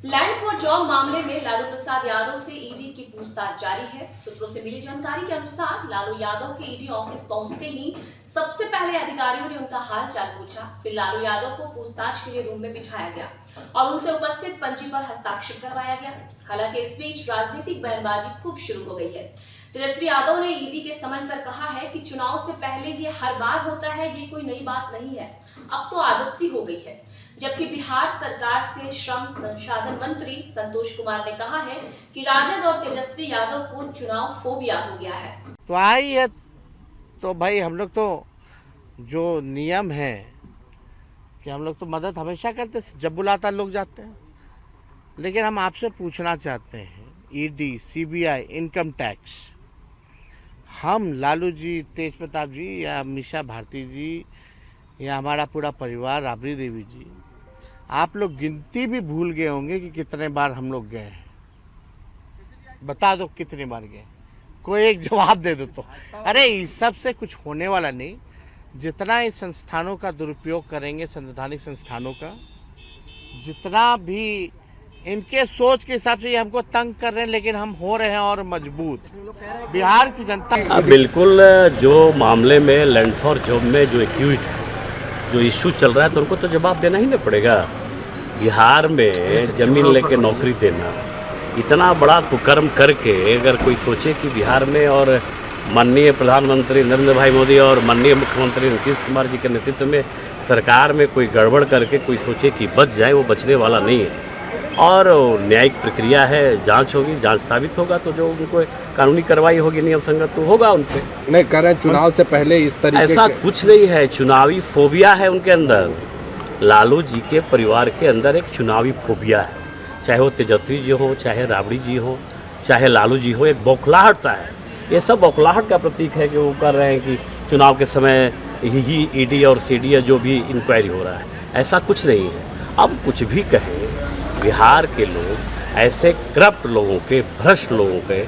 Land for job मामले में लालू प्रसाद यादव से ईडी की पूछताछ जारी है। सूत्रों से मिली जानकारी के अनुसार लालू यादव के ईडी ऑफिस पहुंचते ही सबसे पहले अधिकारियों ने उनका हालचाल पूछा। फिर लालू यादव को पूछताछ के लिए रूम में बिठाया गया और उनसे उपस्थित पंजी पर हस्ताक्षर करवाया गया। हालांकि इस बीच राजनीतिक बयानबाजी खूब शुरू हो गई है। तेजस्वी यादव ने ईडी के समन पर कहा है कि चुनाव से पहले ये हर बार होता है, ये कोई नई बात नहीं है, अब तो आदत सी हो गई है। जबकि बिहार सरकार से श्रम संसाधन मंत्री संतोष कुमार ने कहा है कि राजद और तेजस्वी यादव को चुनाव फोबिया हो गया है। तो आई है तो भाई हम लोग तो जो नियम है कि हम लोग तो मदद हमेशा करते, जब बुलाता लोग जाते हैं। लेकिन हम आपसे पूछना चाहते हैं, ईडी, सीबीआई, इनकम टैक्स, हम लालू जी, तेज प्रताप जी या मीशा भारती जी या हमारा पूरा परिवार, राबड़ी देवी जी, आप लोग गिनती भी भूल गए होंगे कि कितने बार हम लोग गए हैं। बता दो कितने बार गए, कोई एक जवाब दे दो तो। अरे इस सब से कुछ होने वाला नहीं। जितना इस संस्थानों का दुरुपयोग करेंगे, संवैधानिक संस्थानों का, जितना भी इनके सोच के हिसाब से ये हमको तंग कर रहे हैं, लेकिन हम हो रहे हैं और मजबूत। बिहार की जनता बिल्कुल, जो मामले में लैंड फॉर जॉब में जो एक्यूज है, जो इशू चल रहा है, तो उनको तो जवाब देना ही ना पड़ेगा। बिहार में जमीन लेके नौकरी देना, इतना बड़ा कुकर्म करके अगर कोई सोचे कि बिहार में, और माननीय प्रधानमंत्री नरेंद्र भाई मोदी और माननीय मुख्यमंत्री नीतीश कुमार जी के नेतृत्व में सरकार में कोई गड़बड़ करके कोई सोचे कि बच जाए, वो बचने वाला नहीं है। और न्यायिक प्रक्रिया है, जांच होगी, जांच साबित होगा तो जो उनको कानूनी कार्रवाई होगी, नियम संगत तो होगा उन पे। नहीं कर रहे चुनाव से पहले इस तरीके ऐसा कुछ नहीं है। चुनावी फोबिया है उनके अंदर। लालू जी के परिवार के अंदर एक चुनावी फोबिया है, चाहे वो तेजस्वी जी हो, चाहे राबड़ी जी हो, चाहे लालू जी हो। एक बौखलाहट सा है। ये सब बौखलाहट का प्रतीक है कि वो कर रहे हैं कि चुनाव के समय ही ईडी और सीडी जो भी इंक्वायरी हो रहा है, ऐसा कुछ नहीं है। अब कुछ भी कहें, बिहार के लोग ऐसे करप्ट लोगों के, भ्रष्ट लोगों के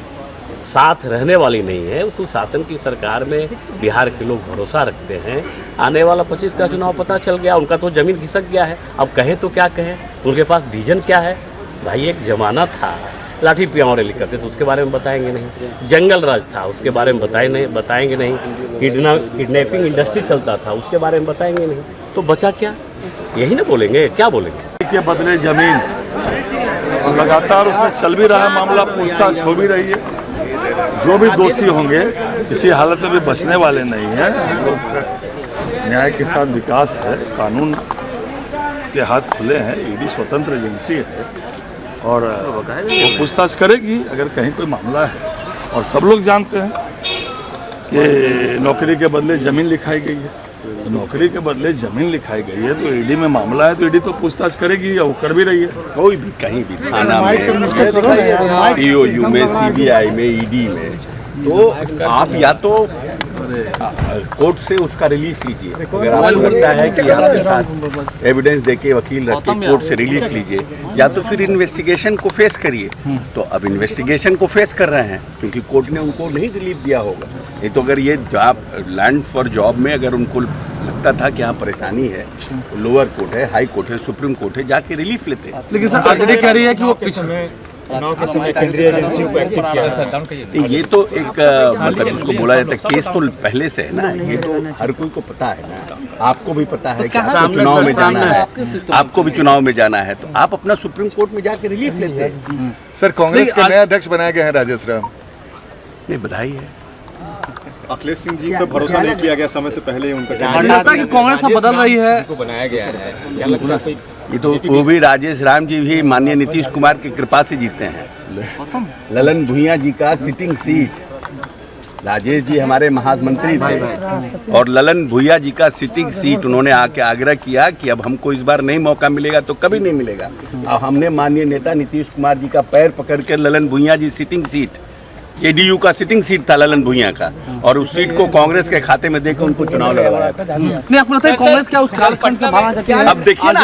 साथ रहने वाली नहीं है। उस शासन की सरकार में बिहार के लोग भरोसा रखते हैं। आने वाला 25 का चुनाव पता चल गया, उनका तो ज़मीन खिसक गया है। अब कहें तो क्या कहें, उनके पास विजन क्या है? भाई एक ज़माना था लाठी पियाँ रैली करते तो उसके बारे में बताएंगे नहीं। जंगल राज था, उसके बारे में बताएंगे नहीं। किडनैपिंग इंडस्ट्री चलता था, उसके बारे में बताएंगे नहीं। तो बचा क्या? यही ना बोलेंगे, क्या बोलेंगे? के बदले जमीन, और लगातार उसमें चल भी रहा है मामला, पूछताछ हो भी रही है। जो भी दोषी होंगे किसी हालत में भी बचने वाले नहीं हैं। न्याय के साथ विकास है, कानून के हाथ खुले हैं, ईडी स्वतंत्र एजेंसी है और वो पूछताछ करेगी अगर कहीं कोई मामला है। और सब लोग जानते हैं कि नौकरी के बदले ज़मीन लिखाई गई है। नौकरी के बदले जमीन लिखाई गई है तो ईडी में मामला है, तो ईडी तो पूछताछ करेगी, और वो कर भी रही है। कोई भी कहीं भी थाना में, ईओयू में, सीबीआई में, ईडी में, तो आप या तो कोर्ट से उसका रिलीफ लीजिए। अगर आपको लगता है कि आपके साथ एविडेंस देके वकील रख के कोर्ट से रिलीफ लीजिए, या तो फिर इन्वेस्टिगेशन को फेस करिए। तो अब इन्वेस्टिगेशन को फेस कर रहे हैं क्योंकि कोर्ट ने उनको नहीं रिलीफ दिया होगा। नहीं तो अगर ये जॉब, लैंड फॉर जॉब में अगर उनको लगता था कि यहाँ परेशानी है, तो लोअर कोर्ट है, हाई कोर्ट है, सुप्रीम कोर्ट है, जाके रिलीफ लेते। लेकिन सर आरजेडी कह रही है कि वो चुनाव के समय केंद्रीय एजेंसियों को एक्टिव किया। ये तो एक मतलब उसको बोला जाता है, केस तो पहले से है ना। ये तो हर कोई को पता है ना, आपको भी पता है कि आपको चुनाव में जाना है, आपको भी चुनाव में जाना है, तो आप अपना सुप्रीम कोर्ट में जाके रिलीफ लेते हैं। सर कांग्रेस के नए अध्यक्ष बनाए गए हैं राजेश राम। नहीं, बधाई है। अखिलेश सिंह जी पर भरोसा नहीं किया गया समय से पहले ही उनका कांग्रेस बदल रही है, बनाया गया है। क्या लगता है ये तो वो भी राजेश राम जी भी माननीय नीतीश कुमार की कृपा से जीते हैं। ललन भुइयां जी का सिटिंग सीट, राजेश जी हमारे महामंत्री थे और ललन भुइयां जी का सिटिंग सीट उन्होंने आके आग्रह किया कि अब हमको इस बार नहीं मौका मिलेगा तो कभी नहीं मिलेगा। और हमने माननीय नेता नीतीश कुमार जी का पैर पकड़ कर ललन भुइयां जी सिटिंग सीट, जेडीयू का सिटिंग सीट था ललन भुइयां का, और उस सीट को कांग्रेस के खाते में देकर उनको चुनाव लड़वाया था। नहीं आपको लगता है कांग्रेस क्या उस कालखंड से बाहर? अब देखिए ना।